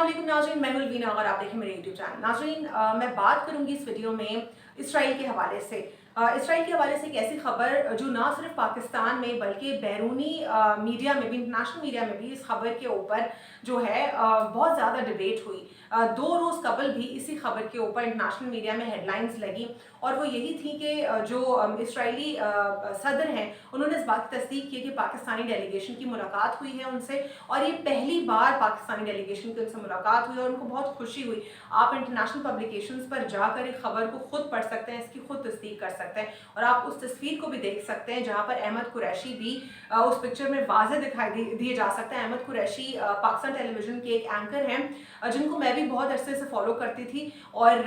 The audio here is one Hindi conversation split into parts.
अस्सलाम नाज़रीन, मैं हूं वीना और आप देखें मेरे यूट्यूब चैनल। नाज़रीन, मैं बात करूंगी इस वीडियो में इसराइल के हवाले से। इसराइल के हवाले से एक ऐसी खबर जो ना सिर्फ पाकिस्तान में बल्कि बैरूनी मीडिया में भी, इंटरनेशनल मीडिया में भी इस खबर के ऊपर जो है बहुत ज़्यादा डिबेट हुई। 2 रोज़ कबल भी इसी खबर के ऊपर इंटरनेशनल मीडिया में हेडलाइंस लगी और वो यही थी कि जो इसराइली सदर हैं उन्होंने इस बात की तस्दीक की कि पाकिस्तानी डेलीगेशन की मुलाकात हुई है उनसे, और ये पहली बार पाकिस्तानी डेलीगेशन की उनसे मुलाकात हुई और उनको बहुत खुशी हुई। आप इंटरनेशनल पब्लिकेशंस पर जाकर इस खबर को खुद पढ़ सकते हैं, इसकी खुद तस्दीक कर सकते हैं और आप उस तस्वीर को भी देख सकते हैं जहाँ पर अहमद कुरैशी भी उस पिक्चर में वाज़े दिखाई दिए जा सकते हैं। अहमद कुरैशी पाकिस्तान टेलीविजन के एक एंकर हैं जिनको मैं भी बहुत अरसे से फॉलो करती थी और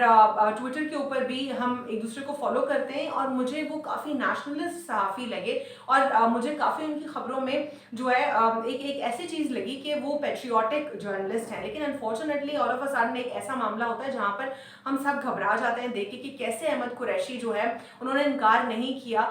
ट्विटर के ऊपर भी हम एक दूसरे को फॉलो करते हैं और मुझे वो काफ़ी नेशनलिस्ट सहाफ़ी लगे और मुझे काफ़ी उनकी खबरों में जो है एक ऐसी चीज़ लगी कि वो पेट्रियाटिक जर्नलिस्ट हैं। लेकिन unfortunately all of a sudden एक ऐसा मामला होता है जहाँ पर हम सब घबरा जाते हैं देख के कि कैसे अहमद कुरैशी जो है उन्होंने इनकार नहीं किया।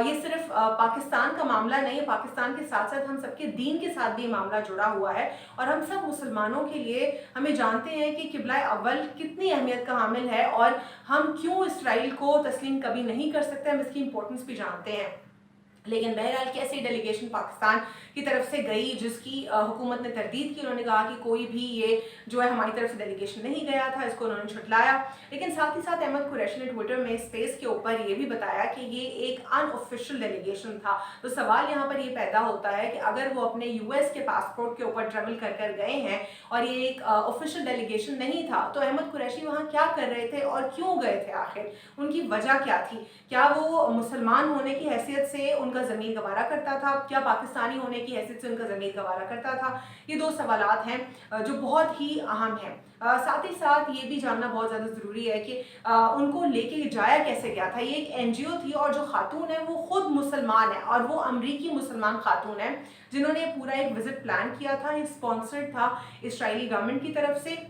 ये सिर्फ पाकिस्तान का मामला नहीं है, पाकिस्तान के साथ साथ हम सबके दीन के साथ भी मामला जुड़ा हुआ है और हम सब मुसलमानों के लिए हमें जानते हैं कि किबला अव्वल कितनी अहमियत का हामिल है और हम क्यों इसराइल को तस्लीम कभी नहीं कर सकते, हम इसकी इंपॉर्टेंस भी जानते हैं। लेकिन बहरहाल कैसे डेलीगेशन पाकिस्तान की तरफ से गई जिसकी हुकूमत ने तरदीद की, उन्होंने कहा कि कोई भी ये जो है हमारी तरफ से डेलीगेशन नहीं गया था, इसको उन्होंने झुटलाया। लेकिन साथ ही साथ अहमद कुरैशी ने ट्विटर में स्पेस के ऊपर ये भी बताया कि ये एक अनऑफिशियल डेलीगेशन था। तो सवाल यहाँ पर ये पैदा होता है कि अगर वो अपने यूएस के पासपोर्ट के ऊपर ट्रेवल कर गए हैं और ये एक ऑफिशियल डेलीगेशन नहीं था, तो अहमद कुरैशी वहाँ क्या कर रहे थे और क्यों गए थे, आखिर उनकी वजह क्या थी? क्या वो मुसलमान होने की हैसियत से उनका ज़मीर गवारा करता था? क्या पाकिस्तानी होने की हैसियत से उनका ज़मीर गवारा करता था? ये 2 सवालात हैं जो बहुत ही अहम हैं। साथ ही साथ ये भी जानना बहुत ज़्यादा ज़रूरी है कि उनको लेके जाया कैसे गया था। ये एक एनजीओ थी और जो खातून है वो खुद मुसलमान है और वो अमरीकी मुसलमान खातून है जिन्होंने पूरा एक विजिट प्लान किया था। ये स्पॉन्सर्ड था इसराइली गवर्नमेंट की तरफ से।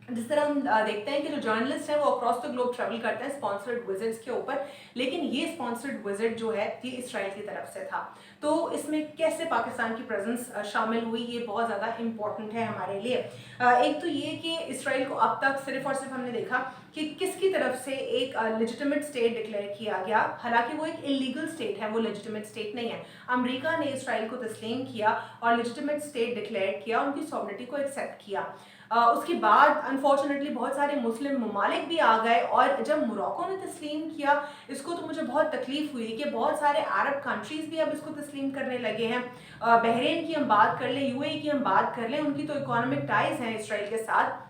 जिस तरह हम देखते हैं कि जो जर्नलिस्ट हैं वो अक्रॉस द ग्लोब ट्रैवल करते हैं स्पॉन्सर्ड विजिट्स के ऊपर, लेकिन ये स्पॉन्सर्ड विजिट जो है ये इसराइल की तरफ से था। तो इसमें कैसे पाकिस्तान की प्रेजेंस शामिल हुई, ये बहुत ज़्यादा इम्पॉर्टेंट है हमारे लिए। एक तो ये कि इसराइल को अब तक सिर्फ और सिर्फ हमने देखा कि किसकी तरफ से एक लेजिटिमेट स्टेट डिक्लेयर किया गया, हालांकि वो एक इलीगल स्टेट है, वो लेजिटिमेट स्टेट नहीं है। अमेरिका ने इसराइल को तस्लीम किया और लेजिटिमेट स्टेट डिक्लेयर किया, उनकी सॉवरेनिटी को एक्सेप्ट किया। उसके बाद अनफॉर्चुनेटली बहुत सारे मुस्लिम ममालिक भी आ गए और जब मोरक्को ने तस्लीम किया इसको, तो मुझे बहुत तकलीफ हुई कि बहुत सारे अरब कंट्रीज़ भी अब इसको तस्लीम करने लगे हैं। बहरीन की हम बात कर लें, यूएई की हम बात कर लें, उनकी तो इकोनॉमिक टाइज हैं इसराइल के साथ।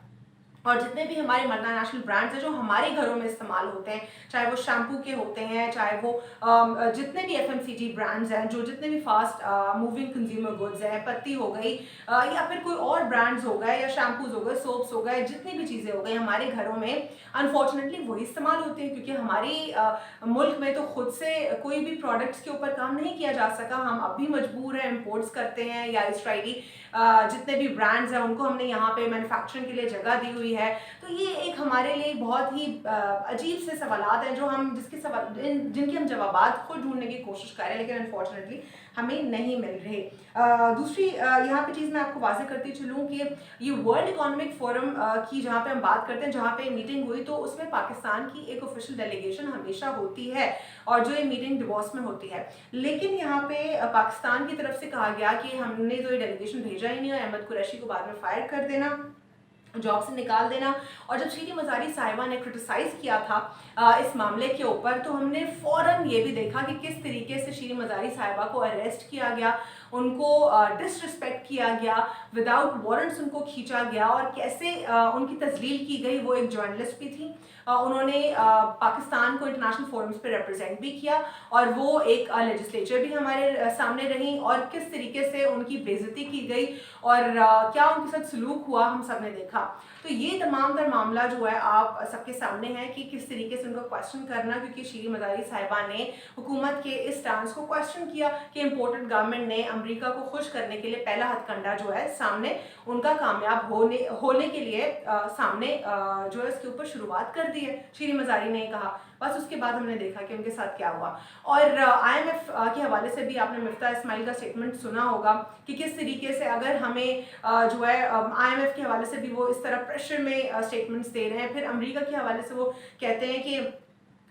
और जितने भी हमारे मल्टीनेशनल ब्रांड्स हैं जो हमारे घरों में इस्तेमाल होते हैं, चाहे वो शैम्पू के होते हैं, चाहे वो जितने भी एफएमसीजी ब्रांड्स हैं, जो जितने भी फास्ट मूविंग कंज्यूमर गुड्स हैं, पत्ती हो गई या फिर कोई और ब्रांड्स हो गए या शैम्पूज हो गए, सोप्स हो गए, जितनी भी चीज़ें हो गई हमारे घरों में अनफॉर्चुनेटली वही इस्तेमाल होते हैं क्योंकि हमारी मुल्क में तो खुद से कोई भी प्रोडक्ट्स के ऊपर काम नहीं किया जा सका। हम अब भी मजबूर हैं, इम्पोर्ट्स करते हैं या इसराइली जितने भी ब्रांड्स हैं उनको हमने यहाँ पे मैन्युफैक्चरिंग के लिए जगह दी हुई है। तो ये एक हमारे लिए बहुत ही अजीब से सवालात हैं जो हम जिनके हम जवाबात खुद ढूंढने की कोशिश कर रहे हैं, लेकिन अनफॉर्चुनेटली हमें नहीं मिल रहे। दूसरी यहाँ पे चीज़ मैं आपको वाज़ेह करती चलूँ कि ये वर्ल्ड इकोनॉमिक फोरम की जहाँ पे हम बात करते हैं, जहाँ पे मीटिंग हुई, तो उसमें पाकिस्तान की एक ऑफिशियल डेलीगेशन हमेशा होती है और जो ये मीटिंग डिवॉर्स में होती है। लेकिन यहाँ पे पाकिस्तान की तरफ से कहा गया कि हमने तो ये डेलीगेशन भेजा ही नहीं और अहमद कुरैशी को बाद में फायर कर देना, जॉब से निकाल देना। और जब शीरी मज़ारी साहिबा ने क्रिटिसाइज़ किया था इस मामले के ऊपर, तो हमने फ़ौरन ये भी देखा कि किस तरीके से शीरी मज़ारी साहिबा को अरेस्ट किया गया, उनको डिसरिस्पेक्ट किया गया, विदाउट वारंट्स उनको खींचा गया और कैसे उनकी तजलील की गई। वो एक जर्नलिस्ट भी थी, उन्होंने पाकिस्तान को इंटरनेशनल फोरम्स पे रिप्रेजेंट भी किया और वो एक लेजिस्लेचर भी हमारे सामने रही और किस तरीके से उनकी बेइज्जती की गई और क्या उनके साथ सलूक हुआ हम सब ने देखा। तो ये तमाम तर मामला जो है आप सबके सामने है कि किस तरीके से उनको क्वेश्चन करना, क्योंकि शीरी मज़ारी साहिबा ने हुकूमत के इस स्टांस को क्वेश्चन किया कि इम्पोर्टेड गवर्नमेंट ने अमेरिका को खुश करने के लिए पहला हथकंडा जो है सामने उनका कामयाब होने के लिए सामने जो है इसके ऊपर शुरुआत कर दी है, शीरी मज़ारी ने कहा। बस उसके बाद हमने देखा कि उनके साथ क्या हुआ। और IMF के हवाले से भी आपने मिफ्ता इस्माइल का स्टेटमेंट सुना होगा कि किस तरीके से अगर हमें जो है IMF के हवाले से भी वो इस तरह प्रेशर में स्टेटमेंट्स दे रहे हैं। फिर अमेरिका के हवाले से वो कहते हैं कि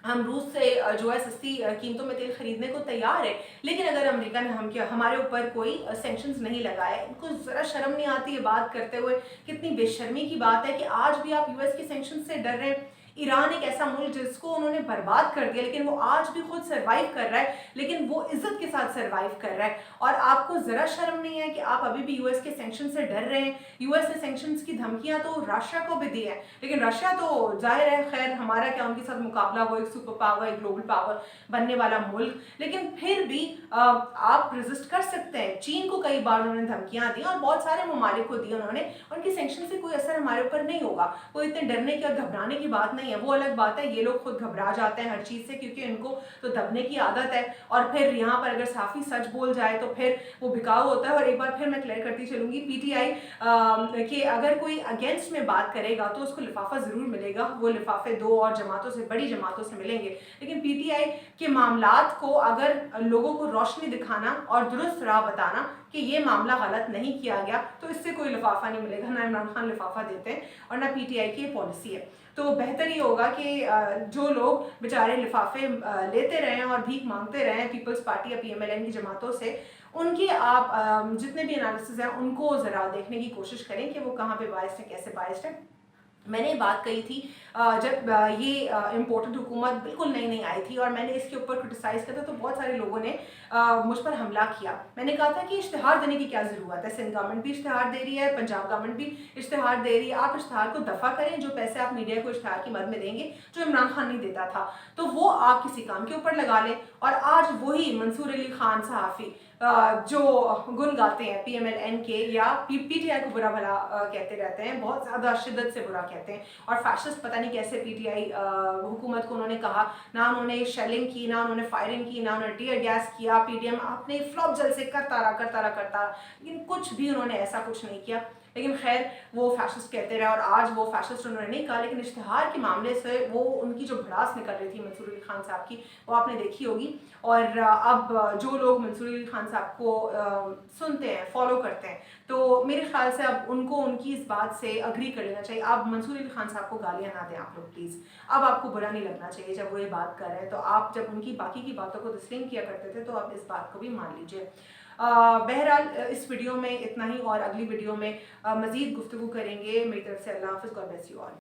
हम रूस से जो है सस्ती कीमतों में तेल खरीदने को तैयार है, लेकिन अगर अमेरिका ने हमारे ऊपर कोई सेंक्शंस नहीं लगाए। इनको ज़रा शर्म नहीं आती है बात करते हुए? कितनी बेशर्मी की बात है कि आज भी आप US के सेंक्शन से डर रहे हैं। ईरान एक ऐसा मुल्क जिसको उन्होंने बर्बाद कर दिया, लेकिन वो आज भी खुद सर्वाइव कर रहा है, लेकिन वो इज्जत के साथ सर्वाइव कर रहा है। और आपको ज़रा शर्म नहीं है कि आप अभी भी US के सेंक्शन से डर रहे हैं? US ने सेंक्शंस की धमकियां तो रशिया को भी दी है, लेकिन रशिया तो जाहिर है, खैर हमारा क्या उनके साथ मुकाबला, वो एक सुपर पावर, एक ग्लोबल पावर बनने वाला मुल्क, लेकिन फिर भी आप रेजिस्ट कर सकते हैं। चीन को कई बार उन्होंने धमकियां दी और बहुत सारे ममालिक को दी उन्होंने। उनकी सेंक्शन से कोई असर हमारे ऊपर नहीं होगा। कोई इतने डरने की और घबराने की बात नहीं है। वो अलग बात है, ये लोग खुद घबरा जाते हैं हर चीज़ से, क्योंकि इनको तो दबने की आदत है। और फिर यहाँ पर अगर साफ़ी सच बोल जाए तो फिर वो बिकाऊ होता है। और एक बार फिर मैं क्लियर करती चलूँगी, PTI के अगर कोई अगेंस्ट में बात करेगा तो उसको लिफाफा ज़रूर मिलेगा। वो लिफाफे दो और जमातों से, बड़ी जमातों से मिलेंगे, लेकिन PTI के मामलात को अगर लोगों को रोशनी दिखाना और दुरुस्त राह बताना कि ये मामला गलत नहीं किया गया, तो इससे कोई लिफाफा नहीं मिलेगा। ना इमरान खान लिफाफा देते हैं और ना PTI की पॉलिसी है। तो बेहतर ये होगा कि जो लोग बेचारे लिफाफे लेते रहें और भीख मांगते रहें पीपल्स पार्टी या PMLN की जमातों से, उनके आप जितने भी एनालिसिस हैं उनको ज़रा देखने की कोशिश करें कि वो कहाँ पे बाइस्ड है, कैसे बाइस्ड है। मैंने बात कही थी जब ये इम्पोर्टेंट हुकूमत बिल्कुल नई नई आई थी और मैंने इसके ऊपर क्रिटिसाइज़ किया था, तो बहुत सारे लोगों ने मुझ पर हमला किया। मैंने कहा था कि इश्तिहार देने की क्या ज़रूरत है? सिंध गवर्नमेंट भी इश्तिहार दे रही है, पंजाब गवर्नमेंट भी इश्तिहार दे रही है। आप इश्तिहार को दफ़ा करें। जो पैसे आप मीडिया को इश्तिहार की मद में देंगे, जो इमरान खान नहीं देता था, तो वो आप किसी काम के ऊपर लगा लें। और आज वही मंसूर अली खान सहाफ़ी जो गुन गाते हैं PMLN के या PTI को बुरा भला कहते रहते हैं, बहुत ज़्यादा शिद्दत से बुरा कहते हैं। और फैशिस्ट पता नहीं कैसे PTI हुकूमत को उन्होंने कहा, ना उन्होंने शेलिंग की, ना उन्होंने फायरिंग की, ना उन्होंने टीयर गैस किया। PDM अपने फ्लॉप जल से करता रहा, लेकिन कुछ भी उन्होंने ऐसा कुछ नहीं किया। लेकिन खैर वो फैशिस्ट कहते रहे और आज वो फैशिस्ट उन्होंने नहीं कहा, लेकिन इश्तिहार के मामले से वो उनकी जो भड़ास निकल रही थी मंसूर अली खान साहब की, वो आपने देखी होगी। और अब जो लोग मंसूर अली खान साहब को सुनते हैं, फॉलो करते हैं, तो मेरे ख्याल से अब उनको उनकी इस बात से अग्री कर लेना चाहिए। अब मंसूर अली खान साहब को गालियाँ ना दें आप लोग प्लीज़। अब आपको बुरा नहीं लगना चाहिए जब वो ये बात कर रहे हैं। तो आप जब उनकी बाकी की बातों को तस्लीम किया करते थे, तो आप इस बात को भी मान लीजिए। बहरहाल इस वीडियो में इतना ही, और अगली वीडियो में मज़ीद गुफ्तगू करेंगे। मेरी तरफ से अल्लाह हाफ़िज़, गॉड ब्लेस यू ऑल।